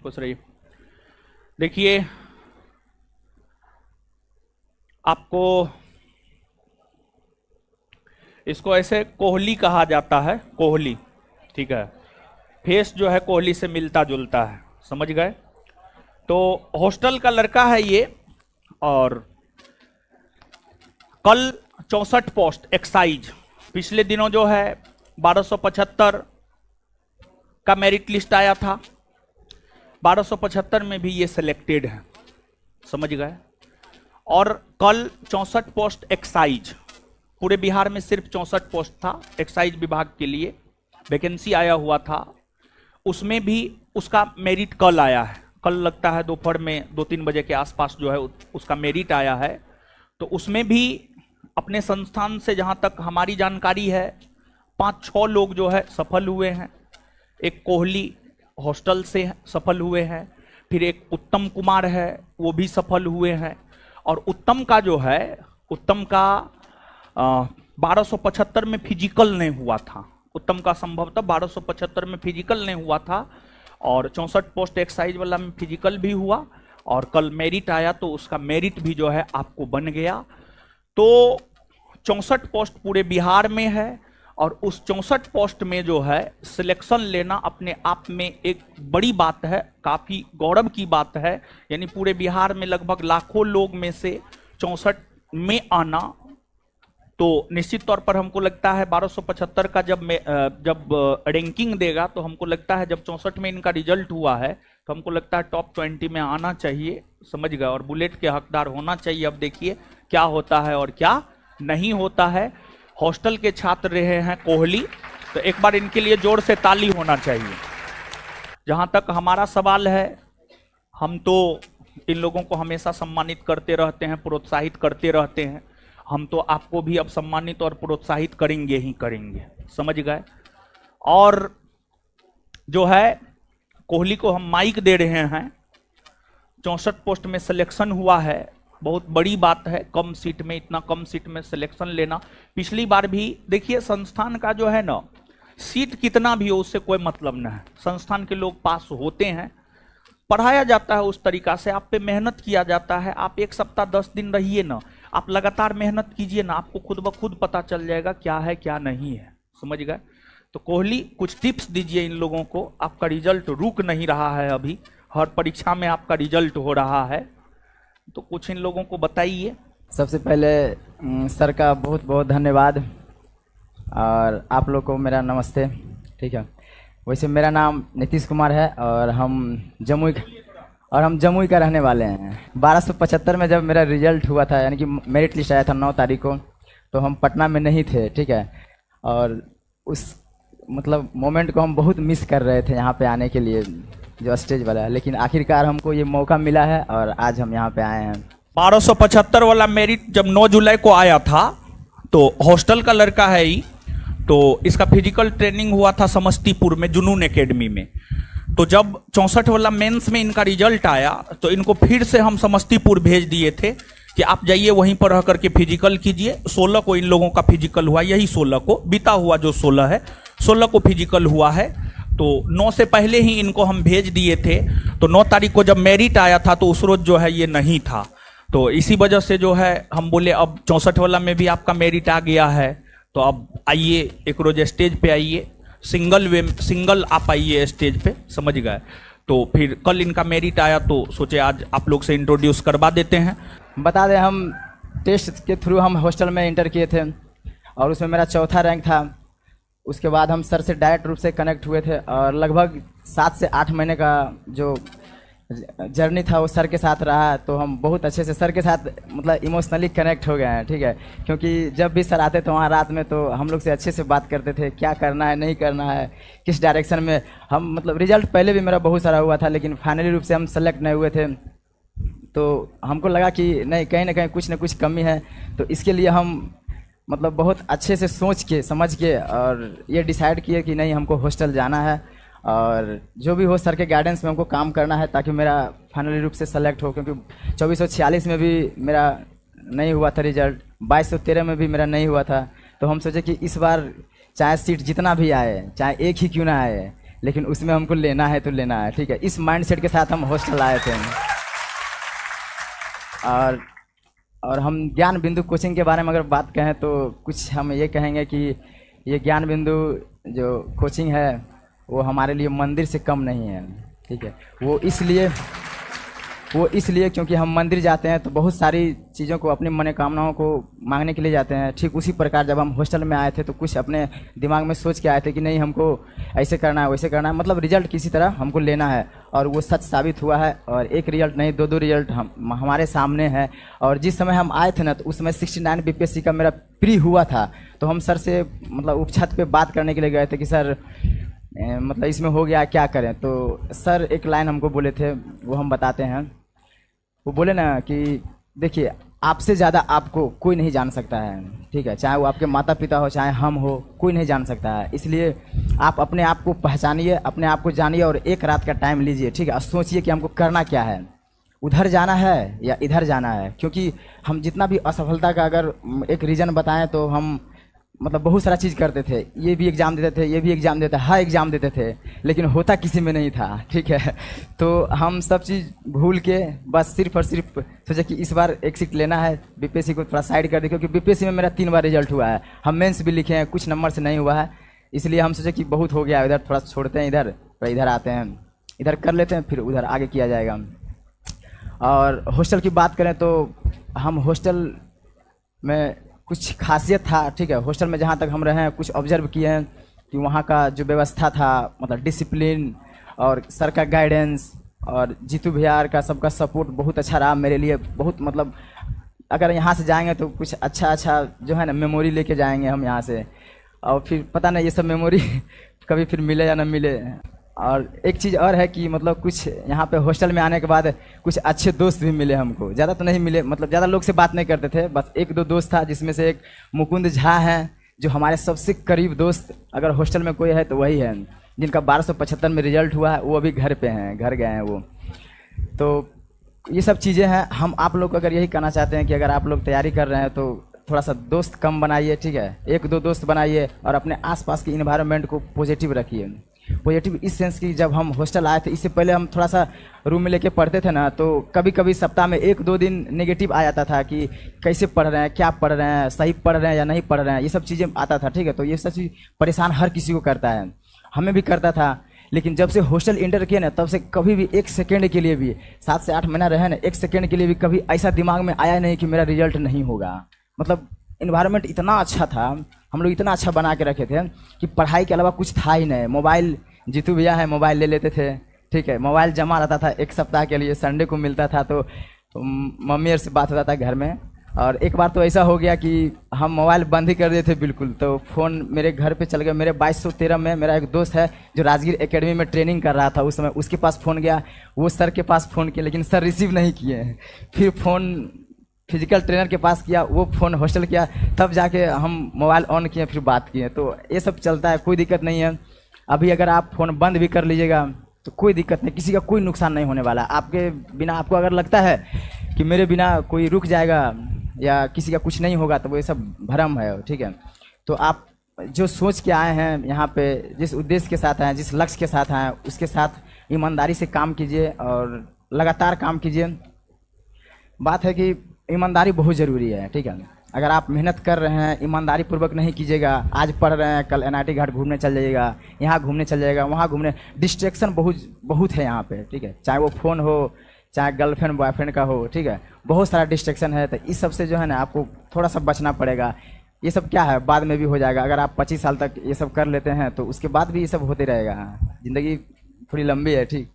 खुश रहिए। देखिए, आपको इसको ऐसे कोहली कहा जाता है, कोहली, ठीक है। फेस जो है कोहली से मिलता जुलता है, समझ गए। तो हॉस्टल का लड़का है ये, और कल 64 पोस्ट एक्साइज, पिछले दिनों जो है 1275 का मेरिट लिस्ट आया था, 1275 में भी ये सिलेक्टेड है, समझ गए। और कल 64 पोस्ट एक्साइज, पूरे बिहार में सिर्फ 64 पोस्ट था एक्साइज विभाग के लिए, वैकेंसी आया हुआ था, उसमें भी उसका मेरिट कल आया है। कल लगता है दोपहर में 2-3 बजे के आसपास जो है उसका मेरिट आया है। तो उसमें भी अपने संस्थान से जहां तक हमारी जानकारी है 5-6 लोग जो है सफल हुए हैं। एक कोहली हॉस्टल से सफल हुए हैं, फिर एक उत्तम कुमार है वो भी सफल हुए हैं। और उत्तम का जो है, उत्तम का 1275 में फिजिकल नहीं हुआ था, उत्तम का संभवतः 1275 में फिजिकल नहीं हुआ था, और 64 पोस्ट एक्साइज वाला में फिजिकल भी हुआ, और कल मेरिट आया तो उसका मेरिट भी जो है आपको बन गया। तो 64 पोस्ट पूरे बिहार में है, और उस 64 पोस्ट में जो है सिलेक्शन लेना अपने आप में एक बड़ी बात है, काफी गौरव की बात है। यानी पूरे बिहार में लगभग लाखों लोग में से 64 में आना, तो निश्चित तौर पर हमको लगता है 1275 का जब रैंकिंग देगा तो हमको लगता है जब 64 में इनका रिजल्ट हुआ है तो हमको लगता है टॉप 20 में आना चाहिए, समझ गए, और बुलेट के हकदार होना चाहिए। अब देखिए क्या होता है और क्या नहीं होता है। हॉस्टल के छात्र रहे हैं कोहली, तो एक बार इनके लिए जोर से ताली होना चाहिए। जहां तक हमारा सवाल है, हम तो इन लोगों को हमेशा सम्मानित करते रहते हैं, प्रोत्साहित करते रहते हैं, हम तो आपको भी अब सम्मानित और प्रोत्साहित करेंगे ही करेंगे, समझ गए। और जो है कोहली को हम माइक दे रहे हैं, 64 पोस्ट में सिलेक्शन हुआ है, बहुत बड़ी बात है। कम सीट में, इतना कम सीट में सिलेक्शन लेना, पिछली बार भी देखिए संस्थान का जो है ना, सीट कितना भी हो उससे कोई मतलब ना है, संस्थान के लोग पास होते हैं, पढ़ाया जाता है उस तरीका से, आप पे मेहनत किया जाता है। आप 1 सप्ताह 10 दिन रहिए ना, आप लगातार मेहनत कीजिए ना, आपको खुद ब खुद पता चल जाएगा क्या है क्या नहीं है, समझ गए। तो कोहली कुछ टिप्स दीजिए इन लोगों को, आपका रिजल्ट रुक नहीं रहा है, अभी हर परीक्षा में आपका रिजल्ट हो रहा है, तो कुछ इन लोगों को बताइए। सबसे पहले सर का बहुत बहुत धन्यवाद, और आप लोग को मेरा नमस्ते, ठीक है। वैसे मेरा नाम नीतीश कुमार है, और हम जमुई का रहने वाले हैं। 1275 में जब मेरा रिजल्ट हुआ था, यानी कि मेरिट लिस्ट आया था 9 तारीख को, तो हम पटना में नहीं थे, ठीक है। और उस मतलब मोमेंट को हम बहुत मिस कर रहे थे यहाँ पे आने के लिए, जो स्टेज वाला है, लेकिन आखिरकार हमको ये मौका मिला है और आज हम यहाँ पे आए हैं। 1275 वाला मेरिट जब 9 जुलाई को आया था, तो हॉस्टल का लड़का है ही, तो इसका फिजिकल ट्रेनिंग हुआ था समस्तीपुर में जुनून एकेडमी में। तो जब 64 वाला मेंस में इनका रिजल्ट आया तो इनको फिर से हम समस्तीपुर भेज दिए थे कि आप जाइए वहीं पर रह करके फिजिकल कीजिए। 16 को इन लोगों का फिजिकल हुआ, यही 16 को, बीता हुआ जो 16 है, 16 को फिजिकल हुआ है। तो 9 से पहले ही इनको हम भेज दिए थे। तो 9 तारीख को जब मेरिट आया था तो उस रोज जो है ये नहीं था, तो इसी वजह से जो है हम बोले अब 64 वाला में भी आपका मेरिट आ गया है, तो अब आइए एक रोज स्टेज पे आइए, सिंगल आप आइए स्टेज पे, समझ गए। तो फिर कल इनका मेरिट आया तो सोचे आज आप लोग से इंट्रोड्यूस करवा देते हैं। बता दें, हम टेस्ट के थ्रू हम हॉस्टल में इंटर किए थे, और उसमें मेरा 4था रैंक था। उसके बाद हम सर से डायरेक्ट रूप से कनेक्ट हुए थे, और लगभग 7 से 8 महीने का जो जर्नी था वो सर के साथ रहा। तो हम बहुत अच्छे से सर के साथ मतलब इमोशनली कनेक्ट हो गए हैं, ठीक है। क्योंकि जब भी सर आते थे वहाँ रात में, तो हम लोग से अच्छे से बात करते थे, क्या करना है नहीं करना है, किस डायरेक्शन में हम, मतलब रिजल्ट पहले भी मेरा बहुत सारा हुआ था, लेकिन फाइनली रूप से हम सेलेक्ट नहीं हुए थे। तो हमको लगा कि नहीं, कहीं ना कहीं कुछ ना कुछ कमी है, तो इसके लिए हम मतलब बहुत अच्छे से सोच के समझ के और ये डिसाइड किए कि नहीं, हमको हॉस्टल जाना है, और जो भी हो सर के गाइडेंस में हमको काम करना है, ताकि मेरा फाइनली रूप से सेलेक्ट हो। क्योंकि 2446 में भी मेरा नहीं हुआ था रिजल्ट, 2213 में भी मेरा नहीं हुआ था। तो हम सोचे कि इस बार चाहे सीट जितना भी आए, चाहे एक ही क्यों ना आए, लेकिन उसमें हमको लेना है तो लेना है, ठीक है। इस माइंडसेट के साथ हम हॉस्टल आए थे। और हम ज्ञान बिंदु कोचिंग के बारे में अगर बात कहें तो कुछ हम ये कहेंगे कि ये ज्ञान बिंदु जो कोचिंग है वो हमारे लिए मंदिर से कम नहीं है, ठीक है। वो इसलिए क्योंकि हम मंदिर जाते हैं तो बहुत सारी चीज़ों को, अपनी मनोकामनाओं को मांगने के लिए जाते हैं। ठीक उसी प्रकार जब हम हॉस्टल में आए थे तो कुछ अपने दिमाग में सोच के आए थे कि नहीं हमको ऐसे करना है वैसे करना है, मतलब रिजल्ट किसी तरह हमको लेना है। और वो सच साबित हुआ है। और एक रिजल्ट नहीं, दो रिजल्ट हमारे सामने है। और जिस समय हम आए थे ना तो उस समय 69 बीपीएससी का मेरा प्री हुआ था। तो हम सर से मतलब उपछत पे बात करने के लिए गए थे कि सर मतलब इसमें हो गया, क्या करें। तो सर एक लाइन हमको बोले थे, वो हम बताते हैं। वो बोले ना कि देखिए आपसे ज़्यादा आपको कोई नहीं जान सकता है, ठीक है। चाहे वो आपके माता पिता हो, चाहे हम हो, कोई नहीं जान सकता है। इसलिए आप अपने आप को पहचानिए, अपने आप को जानिए और एक रात का टाइम लीजिए, ठीक है। और सोचिए कि हमको करना क्या है, उधर जाना है या इधर जाना है। क्योंकि हम जितना भी असफलता का अगर एक रीज़न बताएं तो हम मतलब बहुत सारा चीज़ करते थे। ये भी एग्ज़ाम देते थे, ये भी एग्ज़ाम देते थे, हर एग्ज़ाम देते थे, लेकिन होता किसी में नहीं था, ठीक है। तो हम सब चीज़ भूल के बस सिर्फ और सिर्फ सोचे कि इस बार एक सीट लेना है, बीपीएससी को थोड़ा साइड कर दे। क्योंकि बीपीएससी में मेरा 3 बार रिजल्ट हुआ है, हम मेंस भी लिखे हैं, कुछ नंबर से नहीं हुआ है। इसलिए हम सोचे कि बहुत हो गया, इधर थोड़ा छोड़ते हैं, इधर आते हैं, इधर कर लेते हैं, फिर उधर आगे किया जाएगा। और हॉस्टल की बात करें तो हम हॉस्टल में कुछ खासियत था, ठीक है। हॉस्टल में जहाँ तक हम रहे हैं कुछ ऑब्जर्व किए हैं कि वहाँ का जो व्यवस्था था, मतलब डिसिप्लिन और सर का गाइडेंस और जीतू भैया का सबका सपोर्ट बहुत अच्छा रहा मेरे लिए। बहुत मतलब अगर यहाँ से जाएंगे तो कुछ अच्छा जो है ना मेमोरी लेके जाएंगे हम यहाँ से। और फिर पता नहीं ये सब मेमोरी कभी फिर मिले या ना मिले। और एक चीज़ और है कि मतलब कुछ यहाँ पे हॉस्टल में आने के बाद कुछ अच्छे दोस्त भी मिले हमको। ज़्यादा तो नहीं मिले, मतलब ज़्यादा लोग से बात नहीं करते थे, बस 1-2 दोस्त था, जिसमें से एक मुकुंद झा हैं जो हमारे सबसे करीब दोस्त अगर हॉस्टल में कोई है तो वही है, जिनका 1275 में रिजल्ट हुआ है। वो अभी घर पे हैं, घर गए हैं वो। तो ये सब चीज़ें हैं। हम आप लोग को अगर यही कहना चाहते हैं कि अगर आप लोग तैयारी कर रहे हैं तो थोड़ा सा दोस्त कम बनाइए, ठीक है। 1-2 दोस्त बनाइए और अपने आसपास के इन्वायरमेंट को पॉजिटिव रखिए। पॉजिटिव इस सेंस की जब हम हॉस्टल आए थे, इससे पहले हम थोड़ा सा रूम में लेके पढ़ते थे ना, तो कभी कभी सप्ताह में 1-2 दिन नेगेटिव आ जाता था कि कैसे पढ़ रहे हैं, क्या पढ़ रहे हैं, सही पढ़ रहे हैं या नहीं पढ़ रहे हैं, ये सब चीज़ें आता था, ठीक है। तो ये सब चीज़ परेशान हर किसी को करता है, हमें भी करता था। लेकिन जब से हॉस्टल इंटर किया ना तब से कभी भी 1 सेकेंड के लिए भी, 7 से 8 महीना रहे ना, 1 सेकेंड के लिए भी कभी ऐसा दिमाग में आया नहीं कि मेरा रिजल्ट नहीं होगा। मतलब इन्वायरमेंट इतना अच्छा था, हम लोग इतना अच्छा बना के रखे थे कि पढ़ाई के अलावा कुछ था ही नहीं। मोबाइल जीतू भैया है, मोबाइल ले लेते थे, ठीक है। मोबाइल जमा रहता था 1 सप्ताह के लिए, संडे को मिलता था तो मम्मी से बात होता था घर में। और एक बार तो ऐसा हो गया कि हम मोबाइल बंद ही कर दिए थे बिल्कुल। तो फ़ोन मेरे घर पे चल गया। मेरे 2213 में मेरा एक दोस्त है जो राजगीर एकेडमी में ट्रेनिंग कर रहा था उस समय, उसके पास फ़ोन गया, वो सर के पास फ़ोन किया लेकिन सर रिसीव नहीं किए। फिर फ़ोन फिजिकल ट्रेनर के पास किया, वो फ़ोन हॉस्टल किया, तब जाके हम मोबाइल ऑन किए, फिर बात किए। तो ये सब चलता है, कोई दिक्कत नहीं है। अभी अगर आप फ़ोन बंद भी कर लीजिएगा तो कोई दिक्कत नहीं, किसी का कोई नुकसान नहीं होने वाला। आपके बिना, आपको अगर लगता है कि मेरे बिना कोई रुक जाएगा या किसी का कुछ नहीं होगा तो वो ये सब भ्रम है, ठीक है। तो आप जो सोच के आए हैं यहाँ पे, जिस उद्देश्य के साथ आए, जिस लक्ष्य के साथ आए, उसके साथ ईमानदारी से काम कीजिए और लगातार काम कीजिए। बात है कि ईमानदारी बहुत ज़रूरी है, ठीक है। अगर आप मेहनत कर रहे हैं, ईमानदारी पूर्वक नहीं कीजिएगा, आज पढ़ रहे हैं, कल एनआईटी घाट घूमने चल जाइएगा, यहाँ घूमने चल जाइएगा, वहाँ घूमने, डिस्ट्रैक्शन बहुत है यहाँ पे, ठीक है। चाहे वो फ़ोन हो, चाहे गर्लफ्रेंड बॉयफ्रेंड का हो, ठीक है, बहुत सारा डिस्ट्रैक्शन है। तो इस सब से जो है ना आपको थोड़ा सा बचना पड़ेगा। ये सब क्या है, बाद में भी हो जाएगा। अगर आप 25 साल तक ये सब कर लेते हैं तो उसके बाद भी ये सब होते रहेगा। ज़िंदगी थोड़ी लंबी है, ठीक।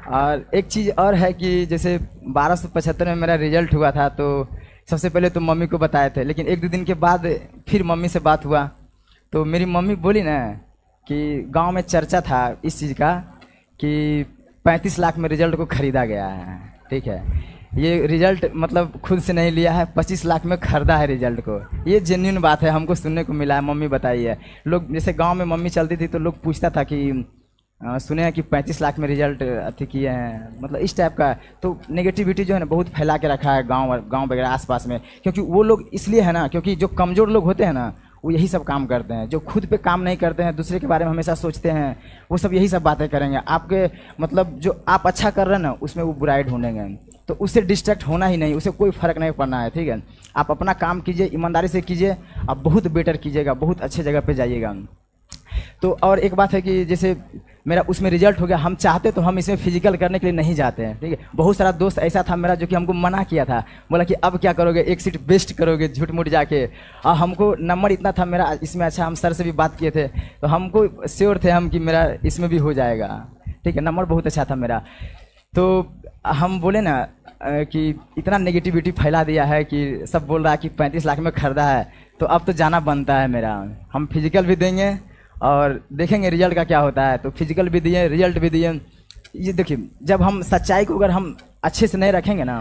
और एक चीज़ और है कि जैसे 1275 में मेरा रिजल्ट हुआ था तो सबसे पहले तो मम्मी को बताए थे, लेकिन 1-2 दिन के बाद फिर मम्मी से बात हुआ तो मेरी मम्मी बोली ना कि गांव में चर्चा था इस चीज़ का कि 35 लाख में रिजल्ट को ख़रीदा गया है, ठीक है। ये रिजल्ट मतलब खुद से नहीं लिया है, 25 लाख में खरीदा है रिजल्ट को। ये जेन्युइन बात है, हमको सुनने को मिला है, मम्मी बताई है। लोग जैसे गांव में मम्मी चलती थी तो लोग पूछता था कि सुने हैं कि 35 लाख में रिजल्ट अति किए हैं, मतलब इस टाइप का। तो नेगेटिविटी जो है ना बहुत फैला के रखा है गांव वगैरह आसपास में। क्योंकि वो लोग इसलिए है ना, क्योंकि जो कमज़ोर लोग होते हैं ना वो यही सब काम करते हैं। जो खुद पे काम नहीं करते हैं, दूसरे के बारे में हमेशा सोचते हैं, वो सब यही सब बातें करेंगे। आपके मतलब जो आप अच्छा कर रहे हैं ना, उसमें वो बुराई ढूंढेंगे। तो उससे डिस्ट्रैक्ट होना ही नहीं, उसे कोई फ़र्क नहीं पड़ना है, ठीक है। आप अपना काम कीजिए, ईमानदारी से कीजिए, आप बहुत बेटर कीजिएगा, बहुत अच्छे जगह पे जाइएगा। तो और एक बात है कि जैसे मेरा उसमें रिजल्ट हो गया, हम चाहते तो हम इसमें फिजिकल करने के लिए नहीं जाते हैं, ठीक है। बहुत सारा दोस्त ऐसा था मेरा जो कि हमको मना किया था, बोला कि अब क्या करोगे, एक सीट वेस्ट करोगे झूठ मूठ जाके। और हमको नंबर इतना था मेरा इसमें अच्छा, हम सर से भी बात किए थे, तो हमको श्योर थे हम कि मेरा इसमें भी हो जाएगा, ठीक है, नंबर बहुत अच्छा था मेरा। तो हम बोले ना कि इतना नेगेटिविटी फैला दिया है कि सब बोल रहा है कि 35 लाख में खरीदा है, तो अब तो जाना बनता है मेरा। हम फिजिकल भी देंगे और देखेंगे रिजल्ट का क्या होता है। तो फिजिकल भी दिए, रिजल्ट भी दिए। ये देखिए, जब हम सच्चाई को अगर हम अच्छे से नहीं रखेंगे ना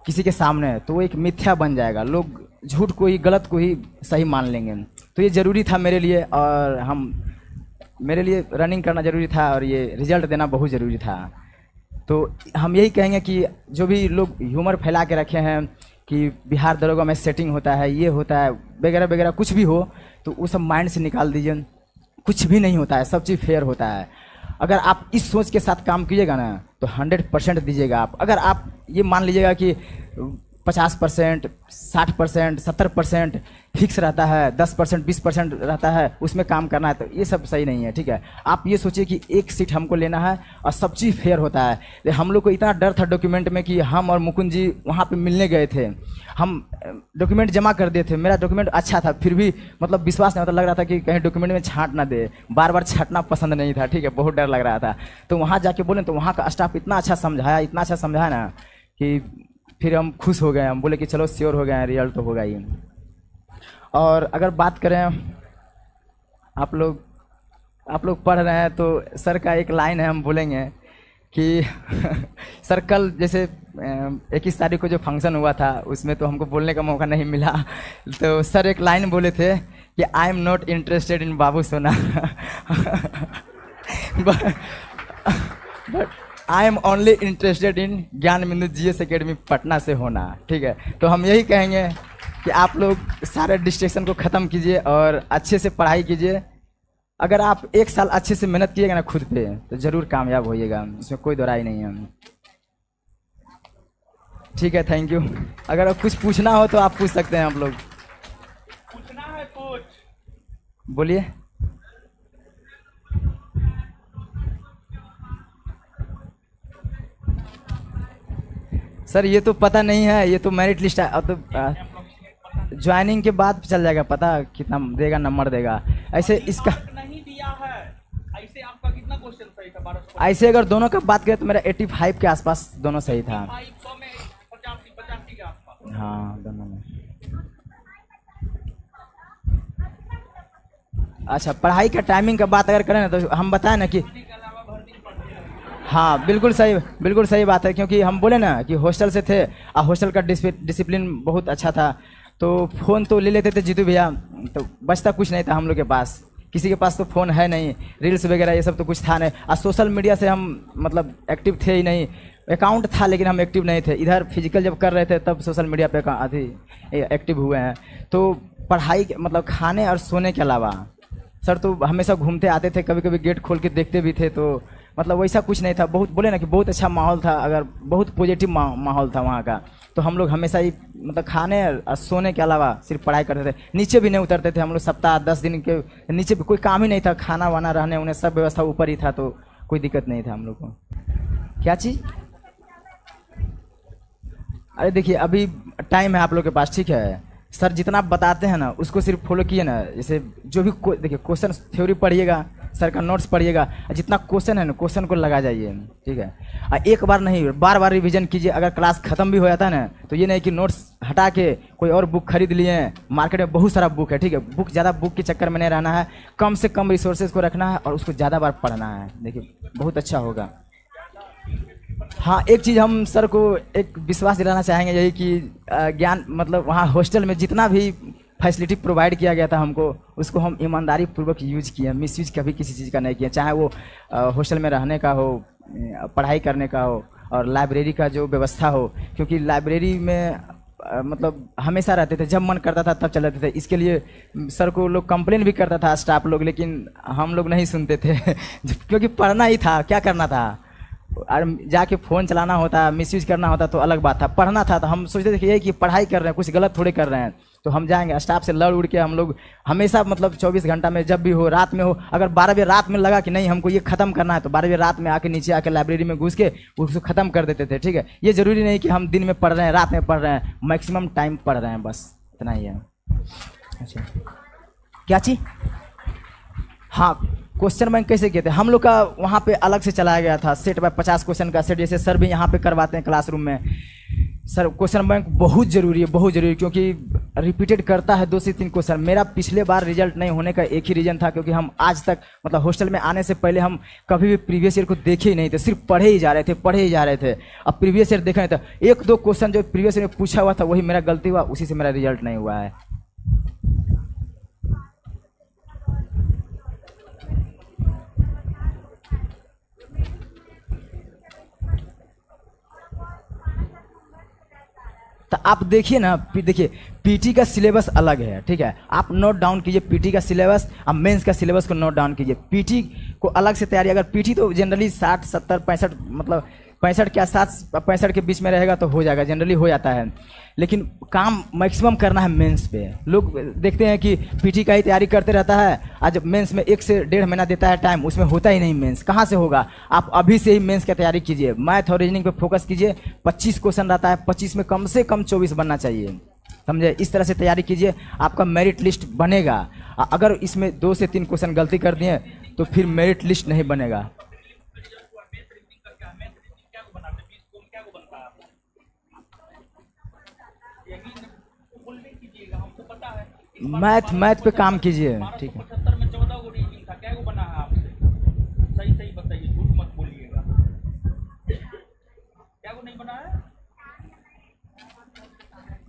किसी के सामने, तो वो एक मिथ्या बन जाएगा, लोग झूठ को ही, गलत को ही सही मान लेंगे। तो ये ज़रूरी था मेरे लिए, और मेरे लिए रनिंग करना ज़रूरी था, और ये रिजल्ट देना बहुत ज़रूरी था। तो हम यही कहेंगे कि जो भी लोग ह्यूमर फैला के रखे हैं कि बिहार दरोगा में सेटिंग होता है, ये होता है वगैरह वगैरह, कुछ भी हो तो वो सब माइंड से निकाल दीजिए। कुछ भी नहीं होता है, सब चीज़ फेयर होता है। अगर आप इस सोच के साथ काम कीजिएगा ना, तो 100% दीजिएगा आप। अगर आप ये मान लीजिएगा कि 50%, 60%, 70% फिक्स रहता है, 10%, 20% रहता है, उसमें काम करना है, तो ये सब सही नहीं है, ठीक है। आप ये सोचिए कि एक सीट हमको लेना है और सब चीज़ फेयर होता है। हम लोग को इतना डर था डॉक्यूमेंट में कि हम और मुकुंद जी वहाँ पे मिलने गए थे, हम डॉक्यूमेंट जमा कर दिए थे, मेरा डॉक्यूमेंट अच्छा था, फिर भी मतलब विश्वास नहीं होता, लग रहा था कि कहीं डॉक्यूमेंट में छांट ना दे, बार बार छांटना पसंद नहीं था, ठीक है, बहुत डर लग रहा था। तो वहाँ जाके बोले तो वहाँ का स्टाफ इतना अच्छा समझाया, इतना अच्छा समझाया ना कि फिर हम खुश हो गए। हम बोले कि चलो श्योर हो गए हैं, रिजल्ट तो होगा ही। और अगर बात करें, आप लोग पढ़ रहे हैं तो सर का एक लाइन है, हम बोलेंगे कि सर कल जैसे 21 तारीख को जो फंक्शन हुआ था उसमें तो हमको बोलने का मौका नहीं मिला, तो सर एक लाइन बोले थे कि I am not interested in बाबू सोना but I am only interested in Gyan Bindu GS academy Patna से होना, ठीक है। तो हम यही कहेंगे कि आप लोग सारे डिस्ट्रैक्शन को ख़त्म कीजिए और अच्छे से पढ़ाई कीजिए। अगर आप एक साल अच्छे से मेहनत कीजिएगा ना खुद पे, तो ज़रूर कामयाब होइएगा, इसमें कोई दोराई नहीं है। ठीक है, थैंक यू। अगर कुछ पूछना हो तो आप पूछ सकते हैं, आप लोग पूछना है कुछ, बोलिए। सर ये तो पता नहीं है, ये तो मेरिट लिस्ट है, अब तो ज्वाइनिंग के बाद चल जाएगा पता कितना देगा, नंबर देगा। ऐसे इसका नहीं दिया है, ऐसे आपका कितना क्वेश्चन सही था? 1200। ऐसे अगर दोनों का बात करें तो मेरा 85 के आसपास दोनों सही था। 100 में 85 के आसपास। हाँ दोनों में। अच्छा, पढ़ाई का टाइमिंग का बात अगर करें ना, तो हम बताएं ना कि हाँ बिल्कुल सही बात है, क्योंकि हम बोले ना कि हॉस्टल से थे और हॉस्टल का डिसिप्लिन बहुत अच्छा था। तो फ़ोन तो ले लेते थे जीतू भैया, तो बचता कुछ नहीं था हम लोग के पास, किसी के पास तो फ़ोन है नहीं, रील्स वगैरह ये सब तो कुछ था नहीं। और सोशल मीडिया से हम मतलब एक्टिव थे ही नहीं, अकाउंट था लेकिन हम एक्टिव नहीं थे। इधर फिजिकल जब कर रहे थे तब सोशल मीडिया पे अभी एक्टिव हुए हैं। तो पढ़ाई मतलब खाने और सोने के अलावा सर तो हमेशा घूमते आते थे, कभी कभी गेट खोल के देखते भी थे, तो मतलब वैसा कुछ नहीं था। बहुत बोले ना कि बहुत अच्छा माहौल था, अगर बहुत पॉजिटिव माहौल था वहाँ का। तो हम लोग हमेशा ही मतलब खाने और सोने के अलावा सिर्फ पढ़ाई करते थे, नीचे भी नहीं उतरते थे हम लोग। सप्ताह 10 दिन के नीचे भी कोई काम ही नहीं था, खाना वाना रहने उन्हें सब व्यवस्था ऊपर ही था, तो कोई दिक्कत नहीं था हम लोग को। क्या चीज़? अरे देखिए अभी टाइम है आप लोग के पास, ठीक है। सर जितना आप बताते हैं ना उसको सिर्फ फॉलो किए ना, जैसे जो भी देखिए क्वेश्चन थ्योरी पढ़िएगा, सर का नोट्स पढ़िएगा, जितना क्वेश्चन है ना क्वेश्चन को लगा जाइए, ठीक है। और एक बार नहीं बार बार रिवीजन कीजिए। अगर क्लास खत्म भी हो जाता है ना, तो ये नहीं कि नोट्स हटा के कोई और बुक खरीद लिए। मार्केट में बहुत सारा बुक है, ठीक है। ज़्यादा बुक के चक्कर में नहीं रहना है, कम से कम रिसोर्सेज को रखना है और उसको ज़्यादा बार पढ़ना है, देखिए बहुत अच्छा होगा। हाँ, एक चीज़ हम सर को एक विश्वास दिलाना चाहेंगे, यही कि ज्ञान मतलब वहाँ हॉस्टल में जितना भी फैसिलिटी प्रोवाइड किया गया था हमको, उसको हम ईमानदारी पूर्वक यूज किए, मिसयूज कभी किसी चीज़ का नहीं किया। चाहे वो हॉस्टल में रहने का हो, पढ़ाई करने का हो, और लाइब्रेरी का जो व्यवस्था हो, क्योंकि लाइब्रेरी में मतलब हमेशा रहते थे, जब मन करता था तब चल जाते थे। इसके लिए सर को लोग कंप्लेन भी करता था स्टाफ लोग, लेकिन हम लोग नहीं सुनते थे क्योंकि पढ़ना ही था, क्या करना था। और जाके फ़ोन चलाना होता, मिसयूज करना होता तो अलग बात था, पढ़ना था तो हम सोचते थे कि ये कि पढ़ाई कर रहे हैं, कुछ गलत थोड़े कर रहे हैं, तो हम जाएंगे। स्टाफ से लड़ उड़ के हम लोग हमेशा मतलब 24 घंटा में जब भी हो, रात में हो, अगर 12 बजे रात में लगा कि नहीं हमको ये ख़त्म करना है तो 12 बजे रात में आके नीचे आके लाइब्रेरी में घुस के उसको ख़त्म कर देते थे। ठीक है, ये ज़रूरी नहीं कि हम दिन में पढ़ रहे हैं रात में पढ़ रहे हैं, मैक्सिमम टाइम पढ़ रहे हैं, बस इतना ही है। अच्छा, क्या चीज़? हाँ, क्वेश्चन बैंक कैसे किए थे हम लोग का, वहाँ पे अलग से चलाया गया था सेट बाय 50 क्वेश्चन का सेट, जैसे सर भी यहाँ पे करवाते हैं क्लासरूम में। सर क्वेश्चन बैंक बहुत ज़रूरी है, बहुत ज़रूरी, क्योंकि रिपीटेड करता है 2 से 3 क्वेश्चन। मेरा पिछले बार रिजल्ट नहीं होने का एक ही रीज़न था, क्योंकि हम आज तक मतलब हॉस्टल में आने से पहले हम कभी भी प्रीवियस ईयर को देखे ही नहीं थे, सिर्फ पढ़े ही जा रहे थे, पढ़े ही जा रहे थे। अब प्रीवियस ईयर देखा नहीं था, 1-2 क्वेश्चन जो प्रीवियस ईयर में पूछा हुआ था वही मेरा गलती हुआ, उसी से मेरा रिजल्ट नहीं हुआ है। तो आप देखिए ना, देखिए पीटी का सिलेबस अलग है, ठीक है, आप नोट डाउन कीजिए पीटी का सिलेबस, अब मेंस का सिलेबस को नोट डाउन कीजिए। पीटी को अलग से तैयारी, अगर पीटी तो जनरली 60, 70, 65 मतलब 65 के साथ 65 के बीच में रहेगा तो हो जाएगा, जनरली हो जाता है। लेकिन काम मैक्सिमम करना है मेंस पे। लोग देखते हैं कि पीटी का ही तैयारी करते रहता है, आज मेंस में 1 से 1.5 महीना देता है टाइम, उसमें होता ही नहीं मेंस, कहाँ से होगा। आप अभी से ही मेंस की तैयारी कीजिए, मैथ और रीजनिंग पे फोकस कीजिए। 25 क्वेश्चन रहता है, 25 में कम से कम 24 बनना चाहिए, समझे। इस तरह से तैयारी कीजिए, आपका मेरिट लिस्ट बनेगा। अगर इसमें 2 से 3 क्वेश्चन गलती कर दिए तो फिर मेरिट लिस्ट नहीं बनेगा। मैथ पे काम कीजिए, ठीक है। 75 में 14 गो रीजनिंग था, क्या बना है आपसे? सही सही बताइए, झूठ मत बोलिएगा, क्या वो नहीं बना है?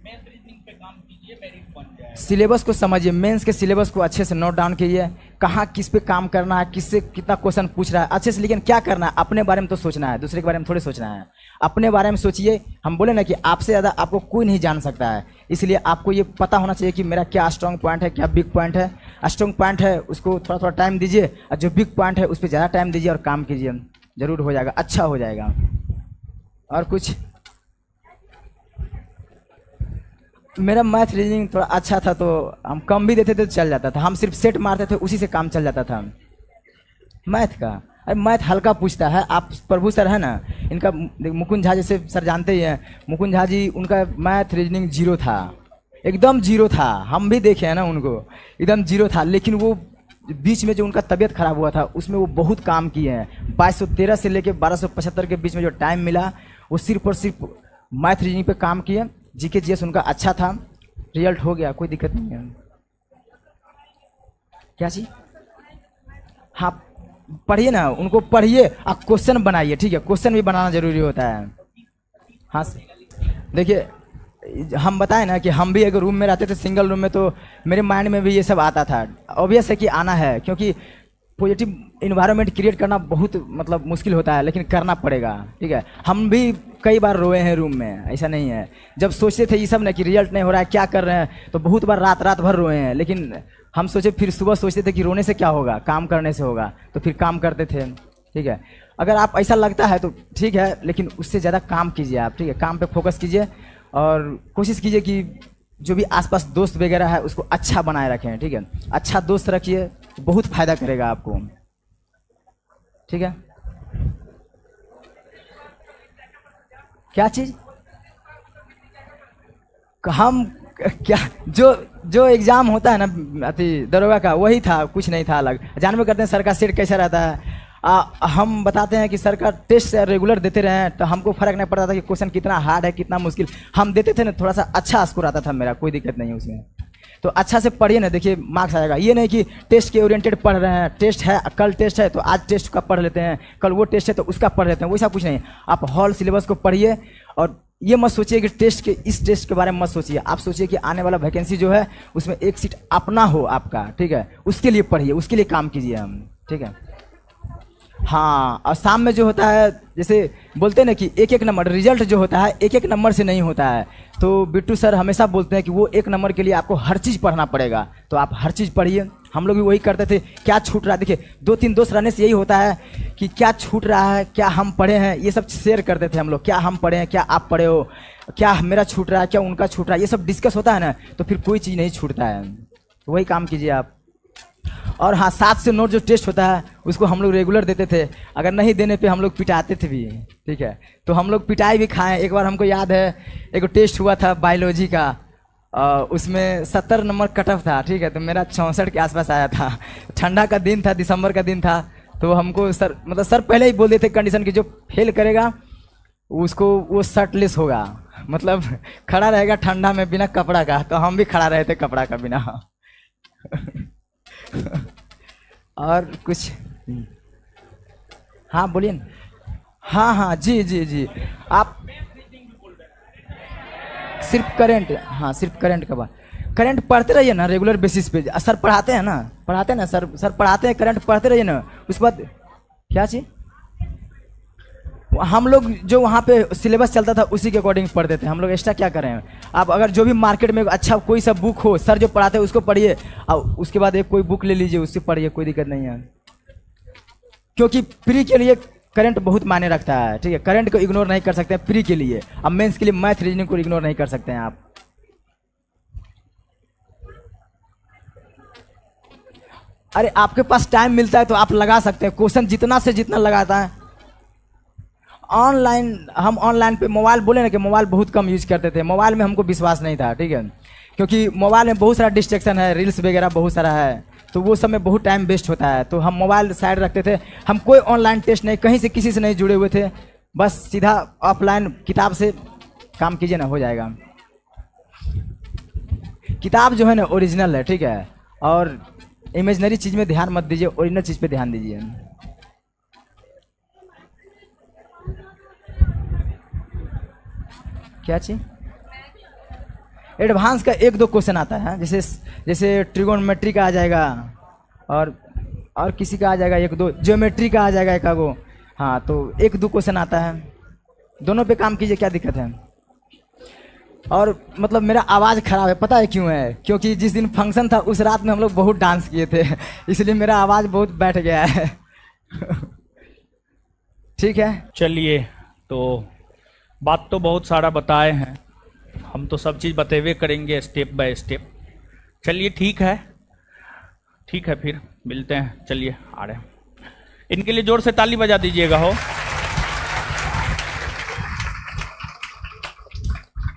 मैथ रीजनिंग पे काम कीजिए, मेरिट बन जाए। सिलेबस को समझिए, मेंस के सिलेबस को अच्छे से नोट डाउन कीजिए, कहाँ किस पे काम करना है, किससे कितना क्वेश्चन पूछ रहा है अच्छे से। लेकिन क्या करना है, अपने बारे में तो सोचना है, दूसरे के बारे में थोड़ी सोचना है। अपने बारे में सोचिए। हम बोले ना कि आपसे ज़्यादा आपको कोई नहीं जान सकता है, इसलिए आपको ये पता होना चाहिए कि मेरा क्या स्ट्रॉन्ग पॉइंट है, क्या बिग पॉइंट है। स्ट्रॉन्ग पॉइंट है उसको थोड़ा थोड़ा टाइम दीजिए, और जो बिग पॉइंट है उस पर ज़्यादा टाइम दीजिए और काम कीजिए, जरूर हो जाएगा, अच्छा हो जाएगा। और कुछ? मेरा मैथ रीजनिंग थोड़ा अच्छा था, तो हम कम भी देते थे तो चल जाता था, हम सिर्फ सेट मारते थे, उसी से काम चल जाता था। मैथ का, अरे मैथ हल्का पूछता है। आप प्रभु सर है ना, इनका मुकुंद झा जैसे सर जानते ही हैं, मुकुंद झा जी, उनका मैथ रीजनिंग 0 था, एकदम 0 था। हम भी देखे हैं ना उनको, एकदम 0 था। लेकिन वो बीच में जो उनका तबीयत खराब हुआ था उसमें वो बहुत काम किए हैं। 2213 से लेके 1275 के बीच में जो टाइम मिला वो सिर्फ और सिर्फ मैथ रीजनिंग पे काम किए। जीके जीएस उनका अच्छा था, रिजल्ट हो गया, कोई दिक्कत नहीं है। क्या चीज? हाँ, पढ़िए ना, उनको पढ़िए और क्वेश्चन बनाइए, ठीक है, क्वेश्चन भी बनाना जरूरी होता है। हाँ देखिए, हम बताएं ना कि हम भी अगर रूम में रहते थे सिंगल रूम में, तो मेरे माइंड में भी ये सब आता था। ऑब्वियस है कि आना है, क्योंकि पॉजिटिव इन्वायरमेंट क्रिएट करना बहुत मतलब मुश्किल होता है, लेकिन करना पड़ेगा, ठीक है। हम भी कई बार रोए हैं रूम में, ऐसा नहीं है। जब सोचते थे ये सब ना कि रिजल्ट नहीं हो रहा है, क्या कर रहे हैं, तो बहुत बार रात भर रोए हैं। लेकिन हम सोचे, फिर सुबह सोचते थे कि रोने से क्या होगा, काम करने से होगा, तो फिर काम करते थे, ठीक है। अगर आप ऐसा लगता है तो ठीक है, लेकिन उससे ज़्यादा काम कीजिए आप, ठीक है, काम पे फोकस कीजिए और कोशिश कीजिए कि जो भी आसपास दोस्त वगैरह है उसको अच्छा बनाए रखें, ठीक है। अच्छा दोस्त रखिए, बहुत फायदा करेगा आपको, ठीक है। क्या चीज? हम क्या, जो एग्जाम होता है ना अति दरोगा का, वही था, कुछ नहीं था अलग। जानबे करते हैं सर का सेट कैसा रहता है। हम बताते हैं कि सर का टेस्ट रेगुलर देते रहे, तो हमको फर्क नहीं पड़ता था कि क्वेश्चन कितना हार्ड है कितना मुश्किल, हम देते थे ना, थोड़ा सा अच्छा स्कोर आता था मेरा, कोई दिक्कत नहीं है उसमें। तो अच्छा से पढ़िए ना, देखिए मार्क्स आएगा। ये नहीं कि टेस्ट के ओरिएंटेड पढ़ रहे हैं, टेस्ट है कल टेस्ट है तो आज टेस्ट का पढ़ लेते हैं, कल वो टेस्ट है तो उसका पढ़ लेते हैं, वैसा कुछ नहीं। आप हॉल सिलेबस को पढ़िए और ये मत सोचिए कि इस टेस्ट के बारे में मत सोचिए। आप सोचिए कि आने वाला वैकेंसी जो है उसमें एक सीट अपना हो आपका, ठीक है, उसके लिए पढ़िए, उसके लिए काम कीजिए हम, ठीक है। हाँ, और शाम में जो होता है, जैसे बोलते हैं ना कि एक एक नंबर रिजल्ट जो होता है एक एक नंबर से नहीं होता है, तो बिट्टू सर हमेशा बोलते हैं कि वो एक नंबर के लिए आपको हर चीज़ पढ़ना पड़ेगा, तो आप हर चीज़ पढ़िए। हम लोग भी वही करते थे, क्या छूट रहा है, देखिए 2-3 दोस्त रहने से यही होता है कि क्या छूट रहा है, क्या हम पढ़े हैं, ये सब शेयर करते थे हम लोग, क्या हम पढ़े हैं, क्या आप पढ़े हो, क्या मेरा छूट रहा है, क्या उनका छूट रहा है, ये सब डिस्कस होता है ना, तो फिर कोई चीज़ नहीं छूटता है। तो वही काम कीजिए आप। और हाँ, 7 से 9 जो टेस्ट होता है उसको हम लोग रेगुलर देते थे, अगर नहीं देने पे हम लोग पिटाते थे भी, ठीक है। तो हम लोग पिटाई भी खाएं। एक बार हमको याद है, एक टेस्ट हुआ था बायोलॉजी का, उसमें 70 नंबर कट ऑफ था, ठीक है, तो मेरा 64 के आसपास आया था। ठंडा का दिन था, दिसंबर का दिन था, तो हमको सर मतलब सर पहले ही बोल देते कंडीशन की जो फेल करेगा उसको वो शर्टलेस होगा, मतलब खड़ा रहेगा ठंडा में बिना कपड़ा का। तो हम भी खड़ा रहे थे कपड़ा का बिना। और कुछ? हाँ बोलिए ना। हाँ हाँ जी जी जी, आप सिर्फ करंट, हाँ सिर्फ करंट का बात, करंट पढ़ते रहिए ना रेगुलर बेसिस पे। सर पढ़ाते हैं ना सर पढ़ाते हैं, करंट पढ़ते रहिए ना। उसके बाद क्या चीज, हम लोग जो वहाँ पे सिलेबस चलता था उसी के अकॉर्डिंग पढ़ते थे हम लोग, एक्स्ट्रा क्या कर रहे हैं। आप अगर जो भी मार्केट में अच्छा कोई सा बुक हो, सर जो पढ़ाते हैं उसको पढ़िए, और उसके बाद एक कोई बुक ले लीजिए उससे पढ़िए, कोई दिक्कत नहीं है। क्योंकि प्री के लिए करंट बहुत मायने रखता है, ठीक है, करंट को इग्नोर नहीं कर सकते हैं प्री के लिए। अब मेंस के लिए मैथ रीजनिंग को इग्नोर नहीं कर सकते हैं आप। अरे आपके पास टाइम मिलता है तो आप लगा सकते हैं, क्वेश्चन जितना से जितना लगाता है। ऑनलाइन, हम ऑनलाइन पे मोबाइल बोले ना कि मोबाइल बहुत कम यूज करते थे, मोबाइल में हमको विश्वास नहीं था, ठीक है, क्योंकि मोबाइल में बहुत सारा डिस्ट्रैक्शन है, रील्स वगैरह बहुत सारा है, तो वो सब में बहुत टाइम वेस्ट होता है, तो हम मोबाइल साइड रखते थे। हम कोई ऑनलाइन टेस्ट नहीं, कहीं से किसी से नहीं जुड़े हुए थे, बस सीधा ऑफलाइन किताब से काम कीजिए ना, हो जाएगा। किताब जो है ना ओरिजिनल है, ठीक है, और इमेजनरी चीज़ में ध्यान मत दीजिए, ओरिजिनल चीज़ पे ध्यान दीजिए। क्या चीज? एडवांस का 1-2 क्वेश्चन आता है, जैसे ट्रिगोनोमेट्री का आ जाएगा, और किसी का आ जाएगा 1-2, ज्योमेट्री का आ जाएगा 1-2। हाँ, तो 1-2 क्वेश्चन आता है, दोनों पे काम कीजिए, क्या दिक्कत है। और मतलब मेरा आवाज़ खराब है, पता है क्यों है? क्योंकि जिस दिन फंक्शन था उस रात में हम लोग बहुत डांस किए थे, इसलिए मेरा आवाज़ बहुत बैठ गया है। ठीक है, चलिए, तो बात तो बहुत सारा बताए हैं, हम तो सब चीज़ बतेवे करेंगे स्टेप बाय स्टेप। चलिए ठीक है फिर मिलते हैं। चलिए आ रहे हैं, इनके लिए जोर से ताली बजा दीजिएगा हो।